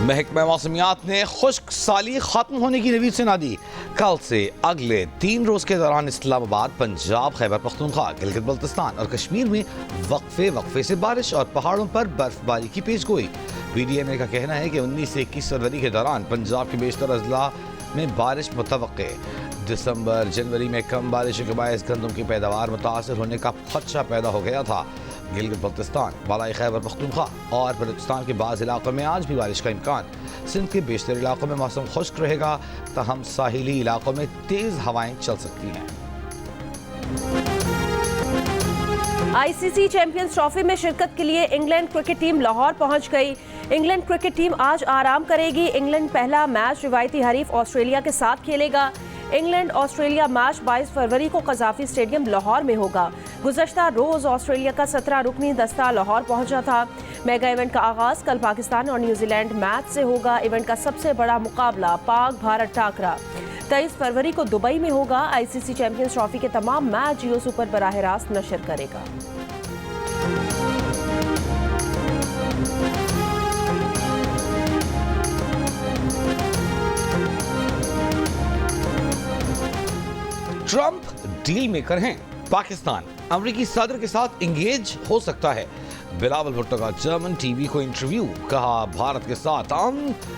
महकमा मौसमियात ने खुश्क साली खत्म होने की नवीद सुना दी। कल से अगले 3 रोज के दौरान इस्लामाबाद, पंजाब, खैबर पख्तूनख्वा, गिलगित बल्तिस्तान और कश्मीर में वक्फे से बारिश और पहाड़ों पर बर्फबारी की पेशगोई। PDMA का कहना है कि 19 से 21 फरवरी के दौरान पंजाब के बेशतर अजला में बारिश मुतवक्के। दिसंबर जनवरी में कम बारिशों के बायस गंदम की पैदावार मुतासर होने का खदशा पैदा हो गया था। गिलगित बल्तिस्तान, बालाई खैबर पख्तूनख्वा और बलूचिस्तान के बाज़ इलाकों में आज भी बारिश का इम्कान। सिंध के बेशतर इलाकों में मौसम खुश्क रहेगा, तहम साहिली इलाकों में तेज़ हवाएं चल सकती हैं। ICC चैंपियंस ट्रॉफी में शिरकत के लिए इंग्लैंड क्रिकेट टीम लाहौर पहुंच गई। इंग्लैंड क्रिकेट टीम आज आराम करेगी। इंग्लैंड पहला मैच रिवायती हरीफ ऑस्ट्रेलिया के साथ खेलेगा। इंग्लैंड ऑस्ट्रेलिया मैच 22 फरवरी को कज़ाफी स्टेडियम लाहौर में होगा। गुज़श्ता रोज ऑस्ट्रेलिया का 17 रुकनी दस्ता लाहौर पहुंचा था। मेगा इवेंट का आगाज कल पाकिस्तान और न्यूजीलैंड मैच से होगा। इवेंट का सबसे बड़ा मुकाबला पाक भारत टाकरा 23 फरवरी को दुबई में होगा। ICC चैंपियंस ट्रॉफी के तमाम मैच जियो सुपर बराह रास्त नशर करेगा। ट्रंप डील मेकर हैं। पाकिस्तान अमेरिकी सदर के साथ इंगेज हो सकता है। बिलावल भुट्टो का जर्मन टीवी को इंटरव्यू, कहा भारत के साथ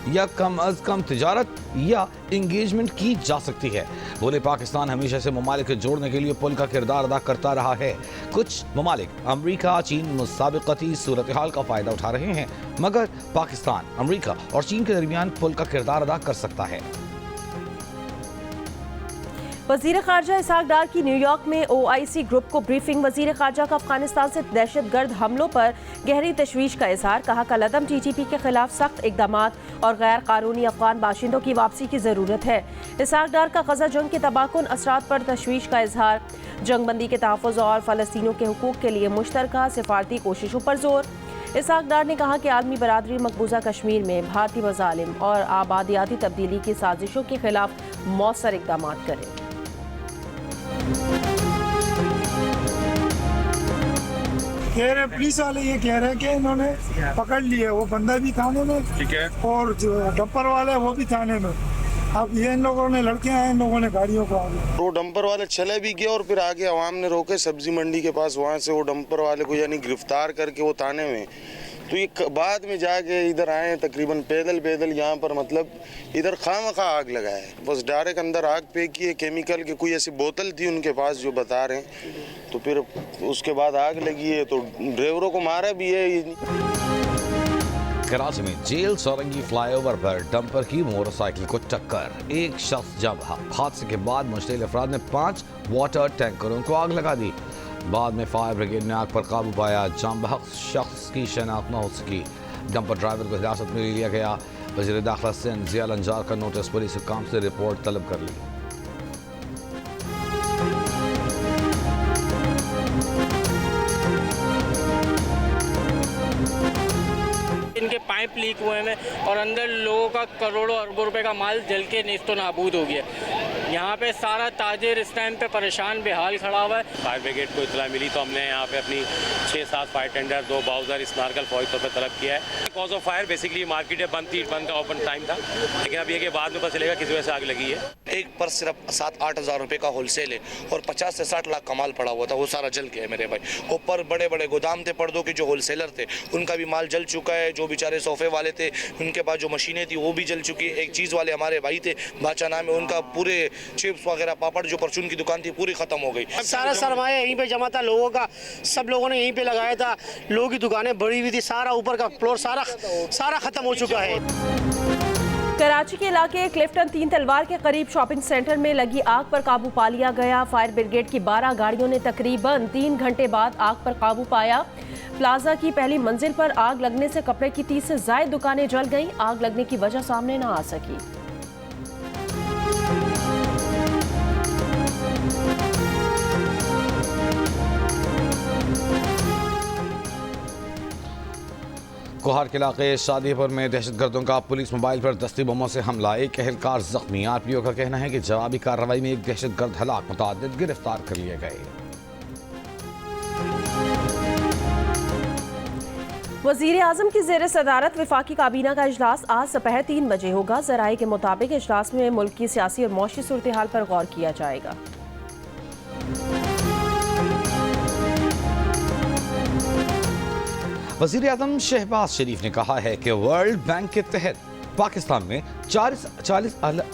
या कम अज कम तिजारत या इंगेजमेंट की जा सकती है। बोले पाकिस्तान हमेशा से ममालिक को जोड़ने के लिए पुल का किरदार अदा करता रहा है। कुछ ममालिक अमेरिका चीन मुसाबिकती सूरत हाल का फायदा उठा रहे हैं, मगर पाकिस्तान अमेरिका और चीन के दरमियान पुल का किरदार अदा कर सकता है। वज़ीर ख़ारजा इसहाक डार की न्यूयॉर्क में OIC ग्रुप को ब्रीफिंग। वज़ीर ख़ारजा का अफगानिस्तान से दहशतगर्द हमलों पर गहरी तशवीश का इजहार। कहा कलअदम TTP के खिलाफ सख्त इक़दामात और गैर कानूनी अफगान बाशिंदों की वापसी की ज़रूरत है। इसहाक डार का गज़ा जंग के तबाहकुन असरात पर तशवीश का इजहार। जंगबंदी के तहफ़्फ़ुज़ और फ़लस्तीनियों के हुकूक़ के लिए मुश्तरका सिफारती कोशिशों पर जोर। इसहाक डार ने कहा कि आलमी बरादरी मकबूजा कश्मीर में भारतीय मज़ालिम और आबादियाती तब्दीली की साजिशों के खिलाफ मौसर इक़दामात करे। कह रहे पुलिस वाले ये कह रहे हैं कि इन्होंने पकड़ लिए, वो बंदा भी थाने में, ठीक है, और जो डंपर वाले वो भी थाने में। अब ये इन लोगों ने लड़के आए, इन लोगों ने गाड़ियों को आगे, वो डंपर वाले चले भी गए और फिर आगे अवाम ने रोके सब्जी मंडी के पास, वहाँ से वो डंपर वाले को यानी गिरफ्तार करके वो थाने में, तो ये बाद में जाके इधर आए तकरीबन पैदल यहाँ पर, मतलब इधर खामखा आग लगाए, बस डायरेक्ट अंदर आग फेंक की है केमिकल की। कोई ऐसी बोतल थी उनके पास जो बता रहे हैं, तो फिर उसके बाद आग लगी है, तो ड्राइवरों को मारा भी है। कराची में जेल सौरंगी फ्लाईओवर पर डंपर की मोटरसाइकिल को टक्कर, एक शख्स जब हादसे के बाद मुश्तइल अफराद ने 5 वाटर टैंकरों को आग लगा दी। बाद में फायर ब्रिगेड ने आग पर काबू पाया। जाम बहक शख्स की शनाख्त न हो सकी। डंपर ड्राइवर को हिरासत में ले लिया गया। वज़ीर दाखिला सिंध ज़िया लंजार का नोटिस, पुलिस हुकाम से रिपोर्ट तलब कर ली। इनके पाइप लीक हुए हैं और अंदर लोगों का करोड़ों अरबों रुपए का माल जल के नेस्तो नाबूद हो गया। यहाँ पे सारा ताजिर इस टाइम पे परेशान बेहाल खड़ा हुआ है। फायर ब्रिगेड को इतला मिली तो हमने यहाँ पे अपनी 6-7 फायर टेंडर, 2 बाउजर, स्नार्कल फौरी तौर पर तलब किया है। Cause of fire basically market बंद का ओपन टाइम था, लेकिन अब ये कि बाद में पता चलेगा किस वजह से आग लगी है। एक पर सिर्फ 7-8 हज़ार रुपये का होलसेल है और 50 से 60 लाख का माल पड़ा हुआ था, वो सारा जल गया है मेरे भाई। ऊपर बड़े बड़े गोदाम थे पर्दों के, जो होलसेलर थे उनका भी माल जल चुका है। जो बेचारे सोफे वाले थे उनके पास जो मशीनें थी वो भी जल चुकी है। एक चीज़ वाले हमारे भाई थे बादशाह नाम है, उनका पूरे चिप्स वगैरह पापड़ जो परचून की दुकान थी पूरी खत्म हो गई। सारा सरमाया यहीं पे जमा था लोगों का, सब लोगों ने यहीं पे लगाया था। लोगों की दुकानें बढ़ी हुई थी, सारा ऊपर का फ्लोर सारा खत्म हो चुका है। कराची के इलाके क्लिफ्टन 3 तलवार के करीब शॉपिंग सेंटर में लगी आग पर काबू पा लिया गया। फायर ब्रिगेड की 12 गाड़ियों ने तकरीबन 3 घंटे बाद आग पर काबू पाया। प्लाजा की पहली मंजिल पर आग लगने से कपड़े की 30 से ज्यादा दुकानें जल गईं। आग लगने की वजह सामने न आ सकी। कोहार के इलाके शादीपुर में दहशतगर्दों का पुलिस मोबाइल पर दस्ती बमों से हमला, एक अहलकार जख्मी। RPO का कहना है कि जवाबी कार्रवाई में एक दहशतगर्द हलाक, मुतअद्दिद गिरफ्तार कर लिए गए। वज़ीर आज़म की ज़ेर सदारत वफाकी काबीना का इजलास आज दोपहर 3 बजे होगा। ज़राए के मुताबिक इजलास में मुल्क की सियासी और मौशी सूरत हाल पर गौर किया जाएगा। वज़ीर आज़म शहबाज शरीफ ने कहा है कि वर्ल्ड बैंक के तहत पाकिस्तान में 40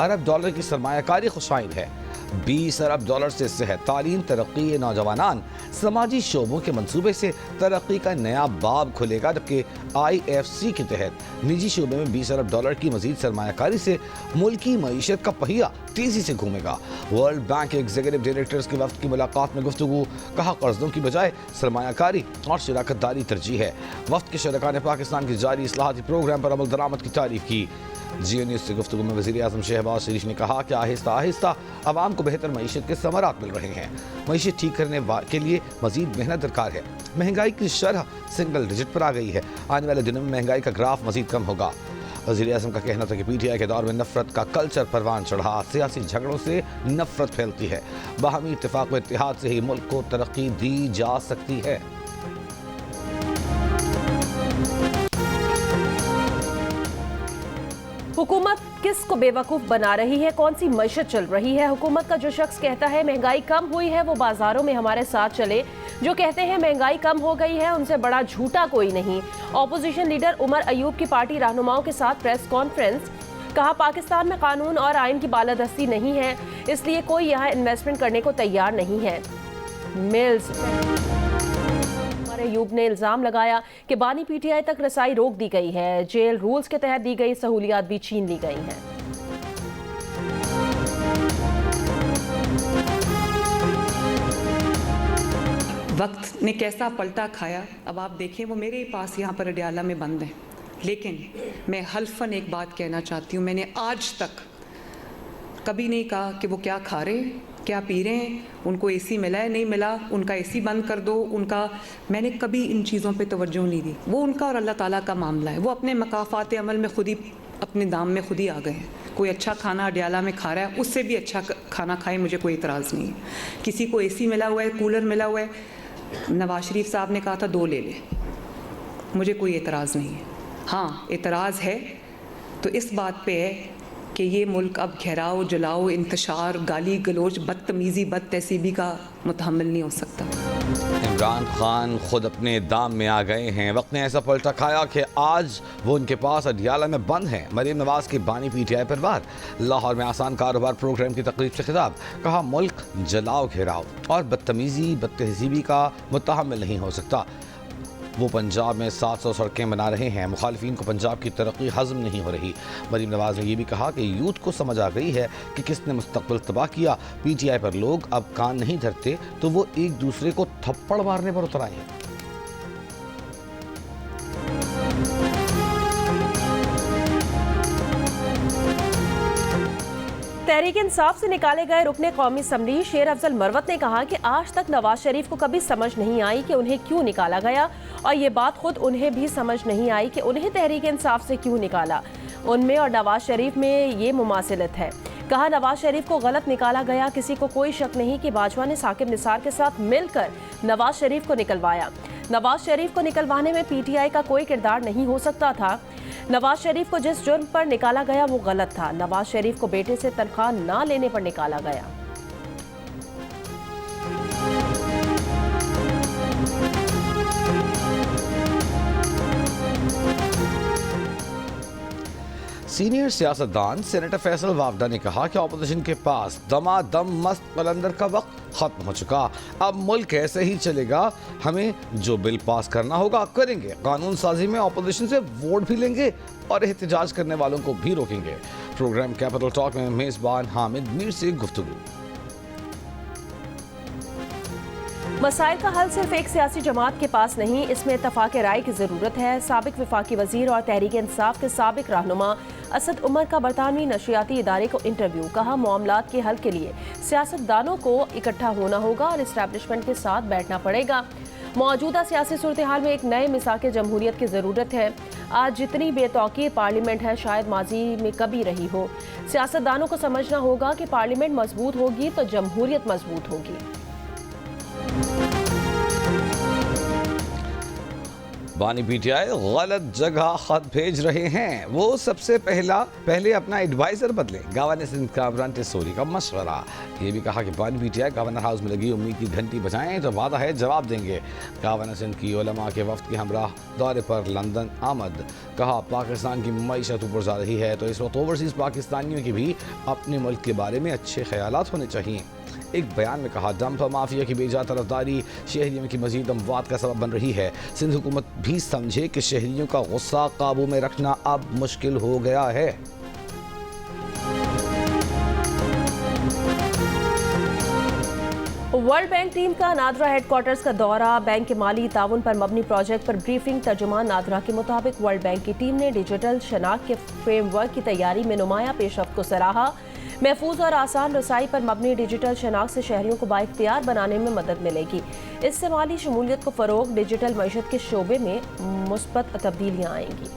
अरब डॉलर की सरमायाकारी खुशाइन है। 20 अरब डॉलर से सेहत, तालीम, तरक्की, नौजवानान, समाजी शोबों के मंसूबे से तरक्की का नया बाब खुलेगा, जबकि IFC के तहत निजी शोबे में 20 अरब डॉलर की मजीद सरमायाकारी से मुल्की मईशत का पहिया तेजी से घूमेगा। वर्ल्ड बैंक के एग्जीक्यूटिव डायरेक्टर्स के वक्त की मुलाकात में गुफ्तगू, कहा कर्जों की बजाय सरमायाकारी और शराकतदारी तरजीह है। वक्त के शरका ने पाकिस्तान की जारी इस्लाहाती प्रोग्राम पर अमल दरामद की तारीफ की। जियो न्यूज़ से गुफ्तगू में वज़ीर आज़म शहबाज शरीफ ने कहा कि आहिस्ता आहिस्ता आवाम को बेहतर मईशत के समरात मिल रहे हैं। मईशत ठीक करने के लिए मजीद मेहनत दरकार है। महंगाई की शरह सिंगल डिजिट पर आ गई है। आने वाले दिनों में महंगाई का ग्राफ मजीद कम होगा। वज़ीर आज़म का कहना था कि PTI के दौर में नफरत का कल्चर परवान चढ़ा। सियासी झगड़ों से नफरत फैलती है। बाहमी इत्तेफाक व इत्तेहाद से ही मुल्क को तरक्की दी जा सकती है। हुकूमत किस को बेवकूफ़ बना रही है? कौन सी मईशत चल रही है? हुकूमत का जो शख्स कहता है महंगाई कम हुई है वो बाजारों में हमारे साथ चले। जो कहते हैं महंगाई कम हो गई है उनसे बड़ा झूठा कोई नहीं। ऑपोजिशन लीडर उमर अयूब की पार्टी रहनुमाओं के साथ प्रेस कॉन्फ्रेंस, कहा पाकिस्तान में कानून और आइन की बालादस्ती नहीं है, इसलिए कोई यहाँ इन्वेस्टमेंट करने को तैयार नहीं है। मिल्स अयूब ने इल्जाम लगाया कि बानी PTI तक रसाई रोक दी गई है। जेल रूल्स के तहत दी गई सहूलियात भी छीन ली गई हैं। वक्त ने कैसा पलटा खाया, अब आप देखें। वो मेरे पास यहाँ पर अडियाला में बंद है, लेकिन मैं हल्फन एक बात कहना चाहती हूँ। मैंने आज तक कभी नहीं कहा कि वो क्या खा रहे, क्या पी रहे हैं, उनको AC मिला है नहीं मिला, उनका AC बंद कर दो, उनका, मैंने कभी इन चीज़ों पे तवज्जो नहीं दी। वो उनका और अल्लाह ताला का मामला है। वो अपने मकाफ़ात अमल में खुद ही, अपने दाम में खुद ही आ गए हैं। कोई अच्छा खाना अडियाला में खा रहा है, उससे भी अच्छा खाना खाए, मुझे कोई इतराज़ नहीं है। किसी को AC मिला हुआ है, कूलर मिला हुआ है, नवाज शरीफ साहब ने कहा था 2 ले ले, मुझे कोई एतराज़ नहीं है। हाँ, एतराज़ है तो इस बात पे है कि ये मुल्क अब घेराव, जलाओ, इंतशार, गाली गलोच, बदतमीज़ी, बद तहसीबी का मुतहम्मिल नहीं हो सकता। इमरान खान खुद अपने दाम में आ गए हैं। वक्त ने ऐसा पलटा खाया कि आज वो उनके पास अडियाला में बंद हैं। मरीम नवाज की बानी PTI पर वार। लाहौर में आसान कारोबार प्रोग्राम की तकरीब से खिताब, कहा मुल्क जलाओ, घेराव और बदतमीज़ी, बद तहजीबी का मुतहम्मिल नहीं हो सकता। वो पंजाब में 700 सड़कें बना रहे हैं। मुखालिफिन को पंजाब की तरक्की हज़म नहीं हो रही। मरीम नवाज ने यह भी कहा कि यूथ को समझ आ गई है कि किसने मुस्तकबिल तबाह किया। PTI पर लोग अब कान नहीं धरते तो वो एक दूसरे को थप्पड़ मारने पर उतर आए हैं। तहरीक इंसाफ से निकाले गए रुकने कौमी असम्बली शेर अफजल मरवत ने कहा कि आज तक नवाज शरीफ को कभी समझ नहीं आई कि उन्हें क्यों निकाला गया, और ये बात खुद उन्हें भी समझ नहीं आई कि उन्हें तहरीक इंसाफ से क्यों निकाला। उनमें और नवाज शरीफ में ये मुमासिलत है। कहा नवाज शरीफ को गलत निकाला गया। किसी को कोई शक नहीं कि बाजवा ने साकिब निसार के साथ मिलकर नवाज शरीफ को निकलवाया। नवाज शरीफ को निकलवाने में PTI का कोई किरदार नहीं हो सकता था। नवाज शरीफ को जिस जुर्म पर निकाला गया वो गलत था। नवाज शरीफ को बेटे से तनख्वाह ना लेने पर निकाला गया। सीनियर सियासतदान सेनेटर फैसल वावडा ने कहा कि ऑपोजिशन के पास दमादम मस्त कलंदर का वक्त खत्म हो चुका। अब मुल्क ऐसे ही चलेगा। हमें जो बिल पास करना होगा करेंगे। कानून साजी में ऑपोजिशन से वोट भी लेंगे और एहतजाज करने वालों को भी रोकेंगे। प्रोग्राम कैपिटल टॉक में मेजबान हामिद मीर से गुफ्तगू। मसाइल का हल सिर्फ एक सियासी जमात के पास नहीं, इसमें इत्तफाक राय की ज़रूरत है। साबिक वफाकी वजीर और तहरीक इंसाफ के साबिक रहनुमा असद उमर का बरतानवी नशियाती इदारे को इंटरव्यू। कहा मामलात के हल के लिए सियासतदानों को इकट्ठा होना होगा और इस्टेब्लिशमेंट के साथ बैठना पड़ेगा। मौजूदा सियासी सूरत हाल में एक नए मिसाक जमहूरियत की ज़रूरत है। आज जितनी बेतौकीर पार्लियामेंट है शायद माजी में कभी रही हो। सियासतदानों को समझना होगा कि पार्लियामेंट मजबूत होगी तो जमहूरियत मजबूत होगी। बानी पीटीआई गलत जगह खत भेज रहे हैं, वो सबसे पहले अपना एडवाइजर बदले। गवर्नर सिंध कामरान टिसोरी का मशवरा। ये भी कहा कि बानी पीटीआई गवर्नर हाउस में लगी उम्मीद की घंटी बजाएं तो वादा है जवाब देंगे। गवर्नर सिंध की उलमा के वफ्द के हमरा दौरे पर लंदन आमद। कहा पाकिस्तान की मईशत ऊपर जा रही है तो इस वक्त ओवरसीज़ पाकिस्तानियों के भी अपने मुल्क के बारे में अच्छे ख्यालात होने चाहिए। एक बयान में कहा डंपर माफिया की बेजा तरफदारी शहरियों की मजीद अमवात का सबब बन रही है। सिंध हुकूमत भी समझे कि शहरियों का गुस्सा काबू में रखना अब मुश्किल हो गया है। वर्ल्ड बैंक टीम का नादरा हेडक्वार्टर्स का दौरा। बैंक के माली ताउन पर मबनी प्रोजेक्ट पर ब्रीफिंग। तर्जुमान नादरा के मुताबिक वर्ल्ड बैंक की टीम ने डिजिटल शनाख्त के फ्रेमवर्क की तैयारी में नुमायां पेशरफ्त को सराहा। महफूज और आसान रसाई पर मबनी डिजिटल शनाख्त से शहरियों को बाइख्तियार बनाने में मदद मिलेगी। इससे माली शमूलियत को फ़रोग, डिजिटल मईशत के शोबे में मुस्बत तब्दीलियाँ आएंगी।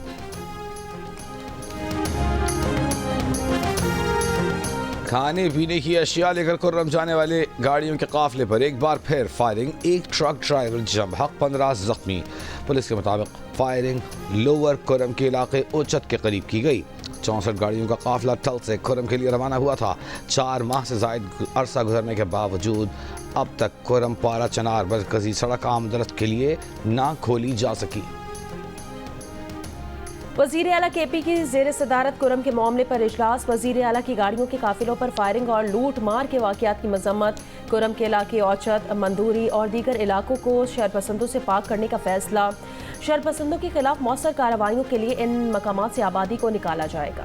खाने पीने की अशिया लेकर खुर्रम जाने वाले गाड़ियों के काफिले पर एक बार फिर फायरिंग। एक ट्रक ड्राइवर जम हक, 15 जख्मी। पुलिस के मुताबिक फायरिंग लोअर खुर्रम के इलाके ओचत के करीब की गई। 64 गाड़ियों का काफिला टल से खुर्रम के लिए रवाना हुआ था। 4 माह से जायद अरसा गुजरने के बावजूद अब तक खुर्रम पारा चनार मरकजी सड़क आमदरफ्त के लिए ना खोली जा सकी। वज़ीर आला केपी की ज़ेर सदारत खुर्रम के मामले पर इजलास। वज़ीर आला की गाड़ियों के काफिलों पर फायरिंग और लूट मार के वाक़यात की मजम्मत। खुर्रम के इलाके औचत, मंदूरी और दीगर इलाकों को शरपसंदों से पाक करने का फैसला। शरपसंदों के खिलाफ मौसर कार्रवाइयों के लिए इन मकामात से आबादी को निकाला जाएगा।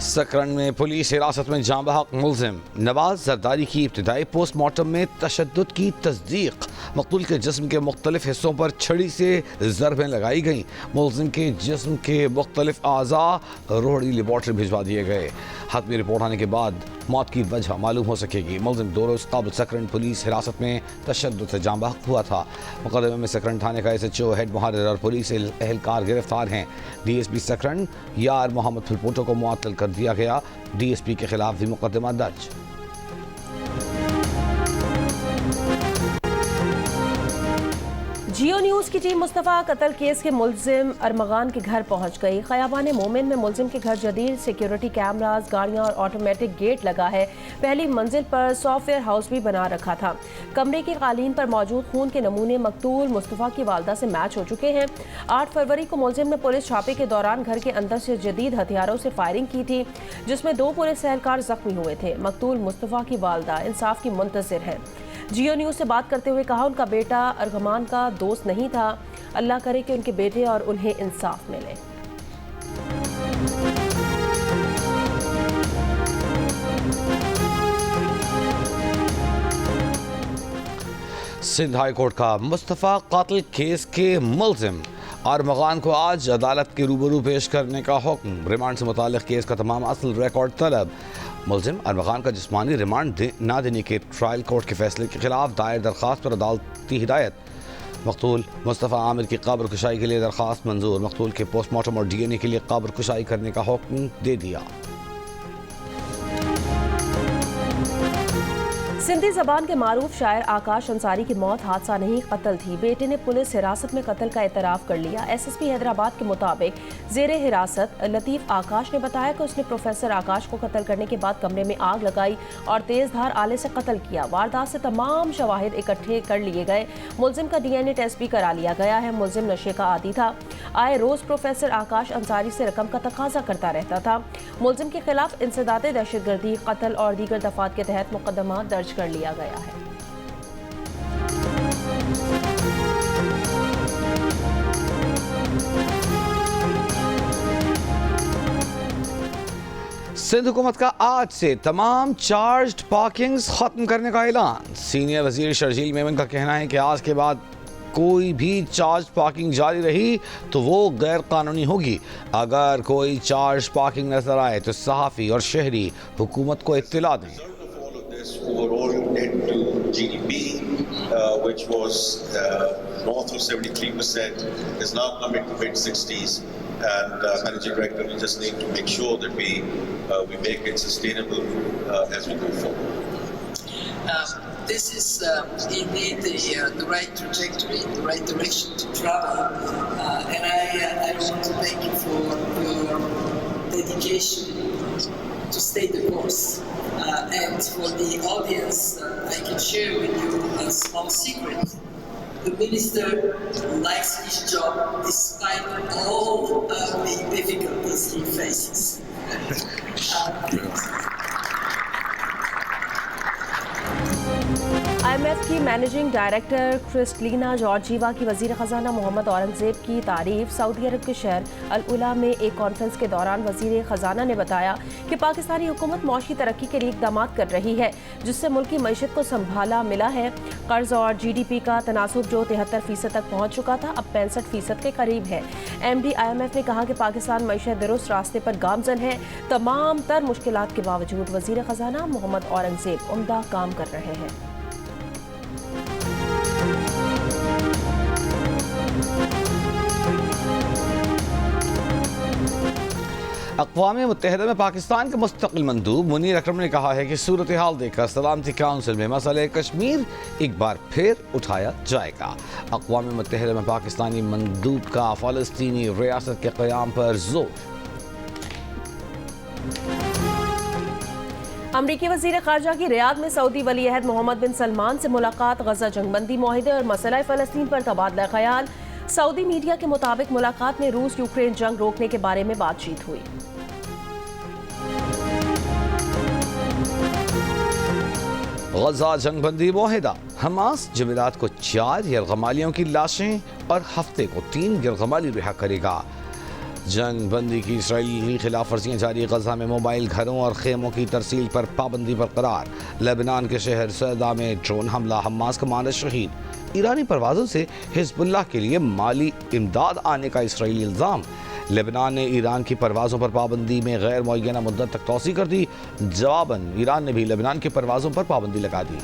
सकरन में पुलिस हिरासत में जांबहक मुलजिम नवाज जरदारी की इब्तिदाई पोस्टमार्टम में तशद्दुद की तस्दीक। मकतूल के जिस्म के मुख्तलिफ हिस्सों पर छड़ी से ज़रबें लगाई गईं। मुलजिम के जिस्म के मुख्तलिफ आज़ा रोहड़ी लेबॉर्ट्री भिजवा दिए गए। हतमी रिपोर्ट आने के बाद मौत की वजह मालूम हो सकेगी। मुलजिम 2 रोज़ कबल सकरन पुलिस हिरासत में तशद्दुद से जांबहक हुआ था। मुकदमे में सकरन थाने का SHO, हेड मुहर्रिर और पुलिस एहलकार गिरफ्तार हैं। DSP सकरन यार मोहम्मद फुलपोटो को मुअत्तल कर दिया गया। DSP के खिलाफ भी मुकदमा दर्ज। जियो न्यूज़ की टीम मुस्तफ़ा कत्ल केस के मुलजिम अरमगान के घर पहुंच गई। खयाबान मोमिन में मुलजिम के घर जदीद सिक्योरिटी कैमरास, गाड़ियां और ऑटोमेटिक गेट लगा है। पहली मंजिल पर सॉफ्टवेयर हाउस भी बना रखा था। कमरे की कालीन पर मौजूद खून के नमूने मकतूल मुस्तफ़ा की वालदा से मैच हो चुके हैं। 8 फरवरी को मुलजिम ने पुलिस छापे के दौरान घर के अंदर से जदीद हथियारों से फायरिंग की थी, जिसमें 2 पुलिस एहलकार जख्मी हुए थे। मकतूल मुस्तफ़ा की वालदा इंसाफ की मुंतज़िर है। जियो न्यूज़ से बात करते हुए कहा उनका बेटा अरगमान का दोस्त नहीं था। अल्लाह करे कि उनके बेटे और उन्हें इंसाफ मिले। सिंध हाई कोर्ट का मुस्तफ़ा कातिल केस के मुलजिम अरमगान को आज अदालत के रूबरू पेश करने का हुक्म। रिमांड से मुताल्लिक़ केस का तमाम असल रिकॉर्ड तलब। मुलजिम अरमगान का जिस्मानी रिमांड ना देने के ट्रायल कोर्ट के फैसले के खिलाफ दायर दरख्वास्त पर अदालती हिदायत। मकतूल मुस्तफ़ा आमिर की कब्र कुशाई के लिए दरख्वास्त मंजूर। मकतूल के पोस्टमार्टम और DNA के लिए कब्र कुशाई करने का हुक्म दे दिया। सिंधी जबान के मारूफ शायर आकाश अंसारी की मौत हादसा नहीं कत्ल थी। बेटे ने पुलिस हिरासत में कत्ल का एतराफ़ कर लिया। SSP हैदराबाद के मुताबिक ज़ेरे हिरासत लतीफ़ आकाश ने बताया कि उसने प्रोफेसर आकाश को कत्ल करने के बाद कमरे में आग लगाई और तेज़ धार आले से कत्ल किया। वारदात से तमाम शवाहिद इकट्ठे कर लिए गए। मुलजिम का DNA टेस्ट भी करा लिया गया है। मुलजिम नशे का आदी था। आए रोज़ प्रोफेसर आकाश अंसारी से रकम का तकाजा करता रहता था। मुलजिम के खिलाफ इंसदाद दहशतगर्दी, कत्ल और दीगर दफात के तहत मुकदमा दर्ज कर लिया गया है। सिंध हुकूमत का आज से तमाम चार्ज्ड पार्किंग्स खत्म करने का ऐलान। सीनियर वजीर शर्जील मेमन का कहना है कि आज के बाद कोई भी चार्ज पार्किंग जारी रही तो वो गैर कानूनी होगी। अगर कोई चार्ज पार्किंग नजर आए तो सहाफ़ी और शहरी हुकूमत को इत्तला दें। Overall debt to GDP, which was north of 73%, is now come into mid-60s. And Managing Director, we just need to make sure that we make it sustainable as we go forward. This is indeed the right trajectory, the right direction to travel, and I want to thank you for your dedication to stay the course. And for the audience, I can share with you a small secret. The minister likes his job despite all the difficulties he faces. IMF की managing director Kristalina Georgieva की वजीर ख़जाना मोहम्मद औरंगज़ेब की तारीफ। Saudi अरब के शहर अल उला में एक कॉन्फ्रेंस के दौरान वजीर ख़जाना ने बताया कि पाकिस्तानी हुकूमत मौशी तरक्की के लिए इक़दाम कर रही है, जिससे मुल्क की मईशत को संभाला मिला है। कर्ज और GDP का तनासुब जो 73% तक पहुँच चुका था, अब 65% के करीब है। MD IMF ने कहा कि पाकिस्तान मईशत दुरुस्त रास्ते पर गामजन है। तमाम तर मुश्किलात के बावजूद वजीर ख़जाना मोहम्मद औरंगज़ेब उम्दा काम कर रहे हैं। अक़वाम मुत्तहिदा में पाकिस्तान के मुस्तक़िल मंदूब मुनीर अकरम ने कहा है कि सूरत हाल देखकर सलामती काउंसिल में मसले कश्मीर एक बार फिर उठाया जाएगा। अक़वाम मुत्तहिदा में पाकिस्तानी मंदूब का फ़लस्तीनी रियासत के क़याम पर जोर। अमरीकी वज़ीर ख़ारजा की रियाद में सऊदी वली अहद मोहम्मद बिन सलमान से मुलाकात। गजा जंगबंदी मुआहिदे और मसला फ़लस्तीन पर तबादला ख़याल। सऊदी मीडिया के मुताबिक मुलाकात में रूस यूक्रेन जंग रोकने के बारे में बातचीत हुई। गजा जंगबंदी मुआहिदा। हमास जुमेरात को 4 यरगमालियों की लाशें और हफ्ते को 3 यरगमाली रिहा करेगा। जंग बंदी की इसराइली खिलाफ वर्जियाँ जारी। गजा में मोबाइल घरों और खेमों की तरसील पर पाबंदी बरकरार। लेबनान के शहर सैदा में ड्रोन हमला, हमास कमांडर शहीद। ईरानी परवाज़ों से हिजबुल्लाह के लिए माली इमदाद आने का इसराइली इल्ज़ाम। लेबनान ने ईरान की परवाज़ों पर पाबंदी में गैर मुअय्यना मुद्दत तक तौसी कर दी। जवाबन ईरान ने भी लेबनान की परवाज़ों पर पाबंदी लगा दी।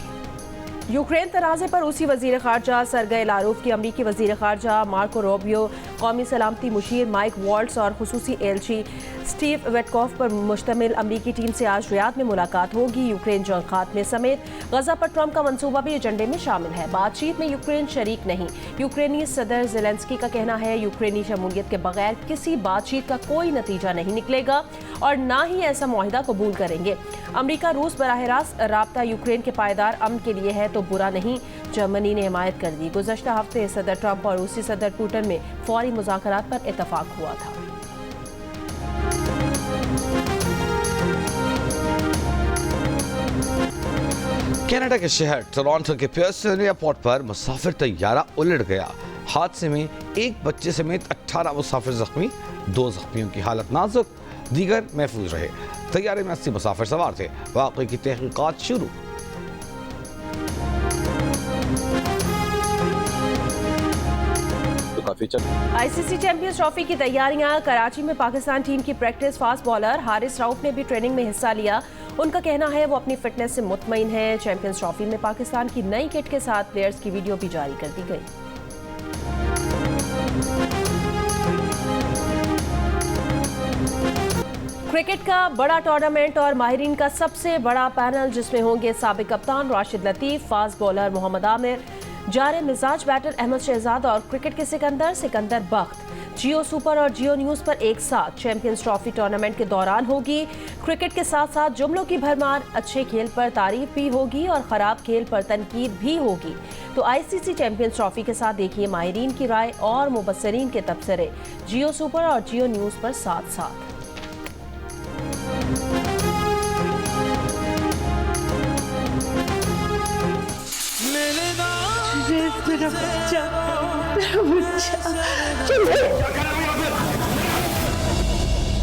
यूक्रेन तनाज़े पर रूसी वज़ीर ख़ारजा सरगई लारोव की अमरीकी वज़ीर ख़ारजा मार्को रूबियो, कौमी सलामती मुशीर माइक वॉल्ट्स और खुसूसी एलची स्टीव वेटकॉफ पर मुश्तमिल अमरीकी टीम से आज रियाद में मुलाकात होगी। यूक्रेन जंग खात्मे समेत गजा पर ट्रंप का मंसूबा भी एजेंडे में शामिल है। बातचीत में यूक्रेन शरीक नहीं। यूक्रेनी सदर ज़ेलेंस्की का कहना है यूक्रेनी शमूलियत के बगैर किसी बातचीत का कोई नतीजा नहीं निकलेगा और ना ही ऐसा मुआहिदा कबूल करेंगे। अमरीका रूस बराह रास्त राब्ता यूक्रेन के पायदार अमन के लिए है तो बुरा नहीं, जर्मनी ने हिमायत कर दी। गुज़श्ता हफ्ते सदर ट्रंप और रूसी सदर पुतिन में फौरी मुज़ाकरात पर इत्तफाक हुआ था। कनाडा के शहर टोरंटो के पियर्सन एयरपोर्ट पर मुसाफिर तैयारा उलट गया। हादसे में एक बच्चे समेत 18 मुसाफिर जख्मी। 2 जख्मियों की हालत नाजुक, दीगर महफूज रहे। तैयारे में 80 मुसाफिर सवार थे। वाक़े की तहकीकात शुरू। ICC चैंपियंस ट्रॉफी की तैयारियां। कराची में पाकिस्तान टीम की practice. Fast bowler Haris Rauf ने भी ट्रेनिंग में हिस्सा लिया। उनका कहना है वो अपनी फिटनेस से मुतमईन है। चैंपियंस ट्रॉफी में पाकिस्तान की नई किट के साथ प्लेयर्स की वीडियो भी जारी कर दी गई। क्रिकेट का बड़ा टूर्नामेंट और माहिरीन का सबसे बड़ा पैनल, जिसमें होंगे साबिक कप्तान राशिद लतीफ, फास्ट बॉलर मोहम्मद आमिर, जारे मिजाज बैटर अहमद शहजाद और क्रिकेट के सिकंदर बख्त। जियो सुपर और जियो न्यूज़ पर एक साथ चैंपियंस ट्रॉफी टूर्नामेंट के दौरान होगी। क्रिकेट के साथ साथ जुमलों की भरमार। अच्छे खेल पर तारीफ भी होगी और ख़राब खेल पर तनकीद भी होगी। तो ICC चैंपियंस ट्रॉफी के साथ देखिए माहिरीन की राय और मुबस्सरीन के तबसरे जियो सुपर और जियो न्यूज़ पर साथ साथ।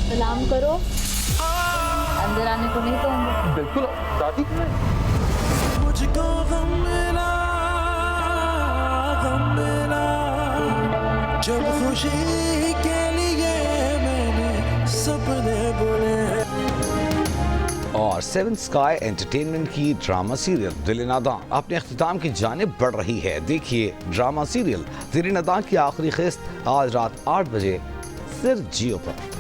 सलाम करो, अंदर आने को नहीं तो बिल्कुल दादी। मुझको गम मिला जब खुशी के लिए मैंने सपने बुने। और 7 स्काई एंटरटेनमेंट की ड्रामा सीरियल दिल नादां अपने अख्तिताम की जानिब बढ़ रही है। देखिए ड्रामा सीरियल दिल नादां की आखिरी किस्त आज रात 8 बजे सिर्फ जियो पर।